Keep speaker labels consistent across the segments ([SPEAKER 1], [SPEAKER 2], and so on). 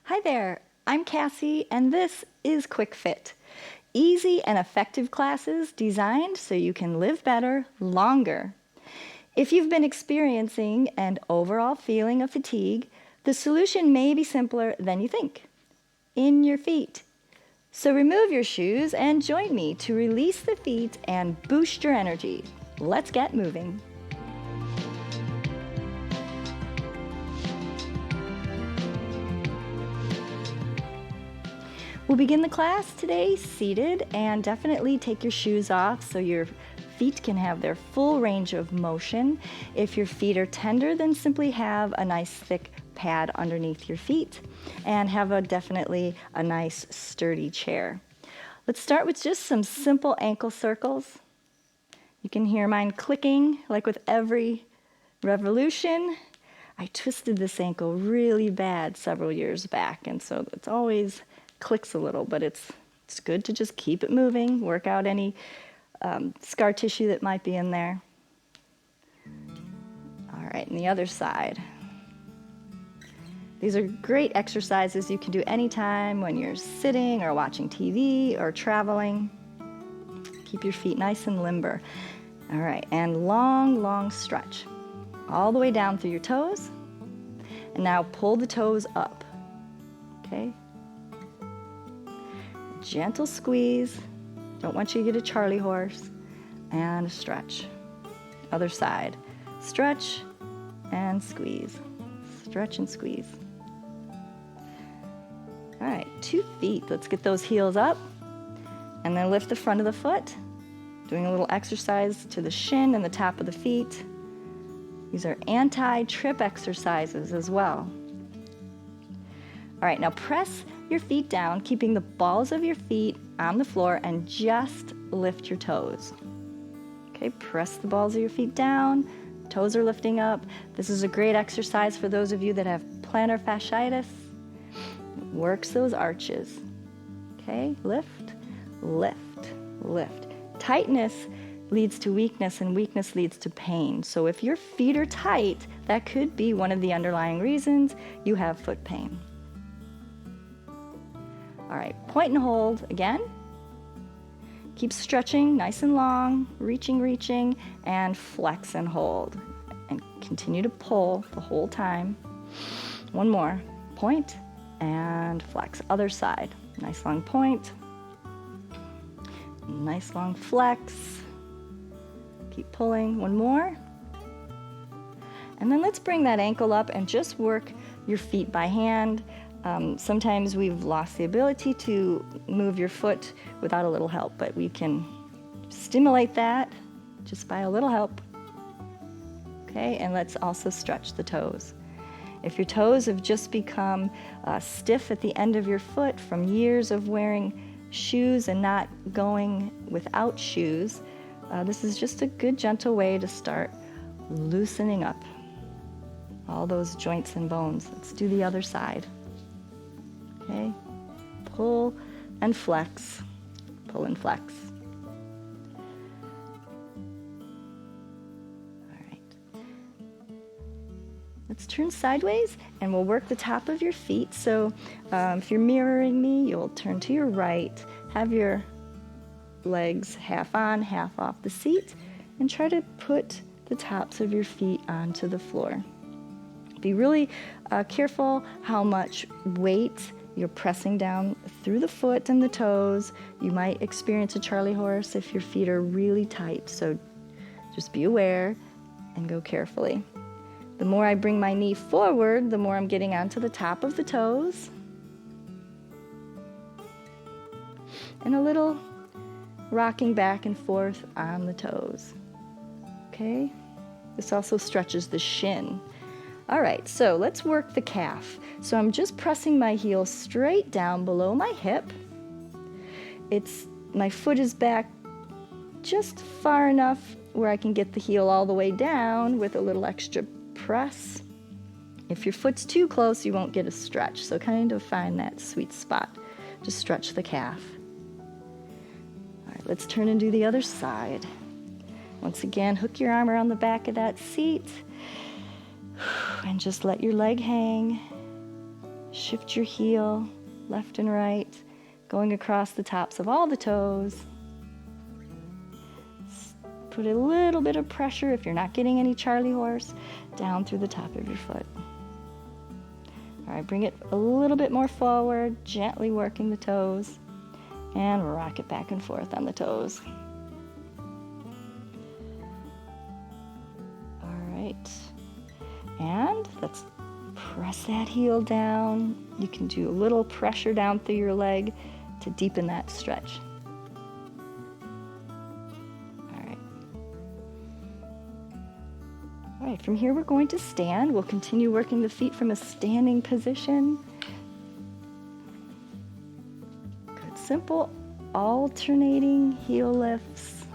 [SPEAKER 1] Hi there, I'm Cassie, and this is Quick Fit. Easy and effective classes designed so you can live better longer. If you've been experiencing an overall feeling of fatigue, the solution may be simpler than you think. In your feet. So remove your shoes and join me to release the feet and boost your energy. Let's get moving. We'll begin the class today seated, and definitely take your shoes off so your feet can have their full range of motion. If your feet are tender, then simply have a nice thick pad underneath your feet and have definitely a nice sturdy chair. Let's start with just some simple ankle circles. You can hear mine clicking like with every revolution. I twisted this ankle really bad several years back, and so it's always clicks a little, but it's good to just keep it moving, work out any scar tissue that might be in there. All right, and the other side. These are great exercises you can do anytime when you're sitting or watching TV or traveling. Keep your feet nice and limber. All right, and long stretch all the way down through your toes. And now pull the toes up, okay? Gentle squeeze. Don't want you to get a Charlie horse. And a stretch. Other side. Stretch and squeeze. Stretch and squeeze. All right, 2 feet. Let's get those heels up. And then lift the front of the foot. Doing a little exercise to the shin and the top of the feet. These are anti-trip exercises as well. All right, now press your feet down, keeping the balls of your feet on the floor, and just lift your toes. Okay, press the balls of your feet down, toes are lifting up. This is a great exercise for those of you that have plantar fasciitis. It works those arches. Okay, lift, lift, lift. Tightness leads to weakness, and weakness leads to pain. So if your feet are tight, that could be one of the underlying reasons you have foot pain. All right, point and hold again. Keep stretching nice and long, reaching, and flex and hold. And continue to pull the whole time. One more, point and flex. Other side, nice long point, nice long flex. Keep pulling, one more. And then let's bring that ankle up and just work your feet by hand. Sometimes we've lost the ability to move your foot without a little help, but we can stimulate that just by a little help. Okay, and let's also stretch the toes. If your toes have just become stiff at the end of your foot from years of wearing shoes and not going without shoes, this is just a good, gentle way to start loosening up all those joints and bones. Let's do the other side. Okay, pull and flex, pull and flex. All right. Let's turn sideways and we'll work the top of your feet. So if you're mirroring me, you'll turn to your right, have your legs half on, half off the seat, and try to put the tops of your feet onto the floor. Be really careful how much weight you're pressing down through the foot and the toes. You might experience a Charlie horse if your feet are really tight, so just be aware and go carefully. The more I bring my knee forward, the more I'm getting onto the top of the toes. And a little rocking back and forth on the toes. Okay? This also stretches the shin. All right, so let's work the calf. So I'm just pressing my heel straight down below my hip. My foot is back just far enough where I can get the heel all the way down with a little extra press. If your foot's too close, you won't get a stretch. So kind of find that sweet spot. Just stretch the calf. All right, let's turn and do the other side. Once again, hook your arm around the back of that seat and just let your leg hang. Shift your heel left and right, going across the tops of all the toes. Put a little bit of pressure, if you're not getting any Charlie horse, down through the top of your foot. All right, bring it a little bit more forward, gently working the toes, and rock it back and forth on the toes. All right, and let's press that heel down. You can do a little pressure down through your leg to deepen that stretch. All right, from here we're going to stand. We'll continue working the feet from a standing position. Good, simple alternating heel lifts.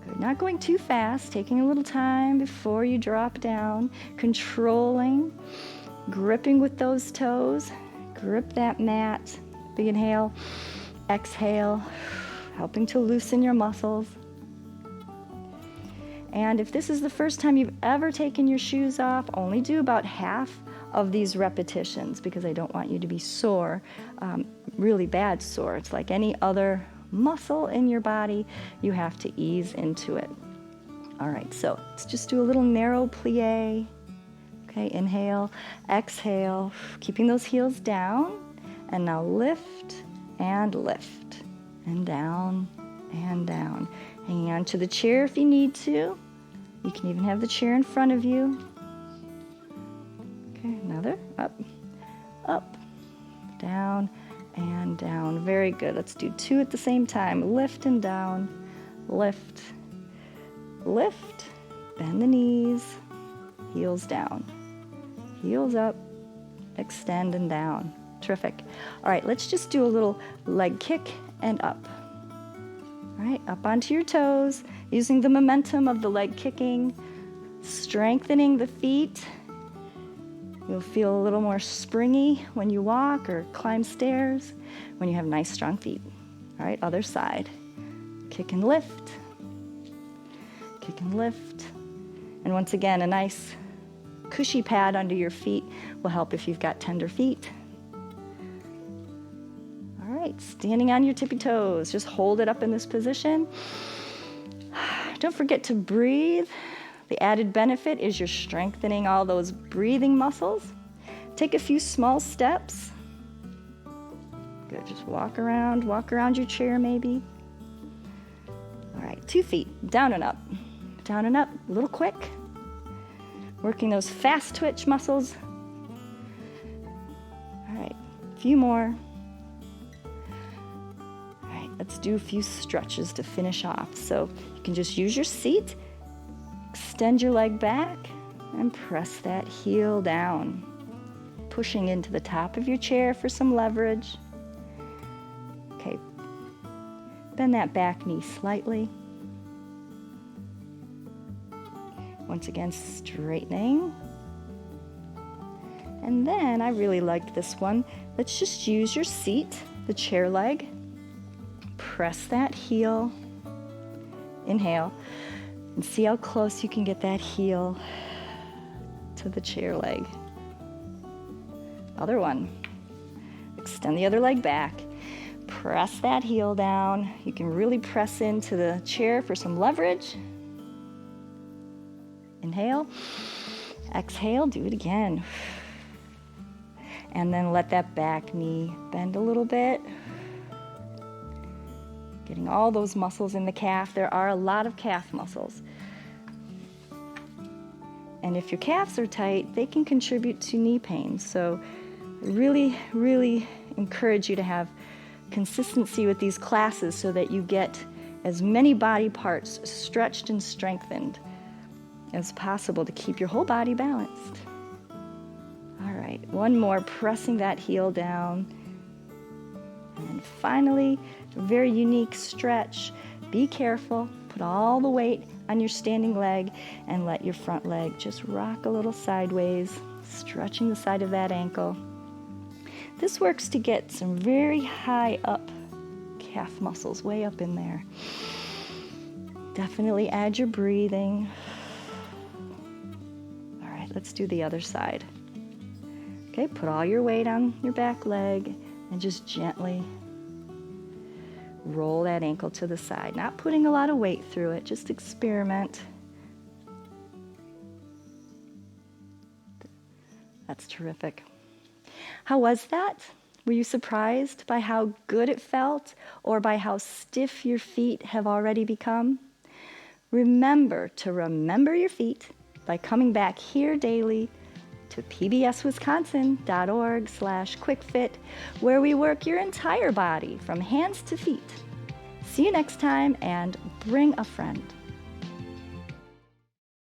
[SPEAKER 1] Good, not going too fast, taking a little time before you drop down, controlling, gripping with those toes. Grip that mat. Big inhale, exhale, helping to loosen your muscles. And if this is the first time you've ever taken your shoes off, only do about half of these repetitions because I don't want you to be sore, really bad sore. It's like any other muscle in your body, you have to ease into it. All right, so let's just do a little narrow plie. Okay, inhale, exhale, keeping those heels down, and now lift, and down, and down. Hanging on to the chair if you need to. You can even have the chair in front of you. Okay, another. Up, up, down, and down. Very good. Let's do two at the same time. Lift and down. Lift, lift. Bend the knees. Heels down. Heels up. Extend and down. Terrific. All right, let's just do a little leg kick and up. All right, up onto your toes, using the momentum of the leg kicking, strengthening the feet. You'll feel a little more springy when you walk or climb stairs when you have nice, strong feet. All right, other side. Kick and lift. Kick and lift. And once again, a nice cushy pad under your feet will help if you've got tender feet. Standing on your tippy toes, just hold it up in this position. Don't forget to breathe. The added benefit is you're strengthening all those breathing muscles. Take a few small steps. Good, just walk around your chair maybe. All right, 2 feet, down and up, a little quick. Working those fast twitch muscles. All right, a few more. Let's do a few stretches to finish off. So you can just use your seat, extend your leg back, and press that heel down, pushing into the top of your chair for some leverage. Okay, bend that back knee slightly. Once again, straightening. And then I really liked this one. Let's just use your seat, the chair leg. Press that heel, inhale, and see how close you can get that heel to the chair leg. Other one. Extend the other leg back. Press that heel down. You can really press into the chair for some leverage. Inhale, exhale, do it again. And then let that back knee bend a little bit. Getting all those muscles in the calf. There are a lot of calf muscles. And if your calves are tight, they can contribute to knee pain. So I really, really encourage you to have consistency with these classes so that you get as many body parts stretched and strengthened as possible to keep your whole body balanced. All right, one more, pressing that heel down. And finally, a very unique stretch. Be careful, put all the weight on your standing leg and let your front leg just rock a little sideways, stretching the side of that ankle. This works to get some very high up calf muscles, way up in there. Definitely add your breathing. All right, Let's do the other side. Okay, put all your weight on your back leg and just gently roll that ankle to the side. Not putting a lot of weight through it, just experiment. That's terrific. How was that? Were you surprised by how good it felt or by how stiff your feet have already become? Remember to remember your feet by coming back here daily to pbswisconsin.org/quickfit, where we work your entire body from hands to feet. See you next time, and bring a friend.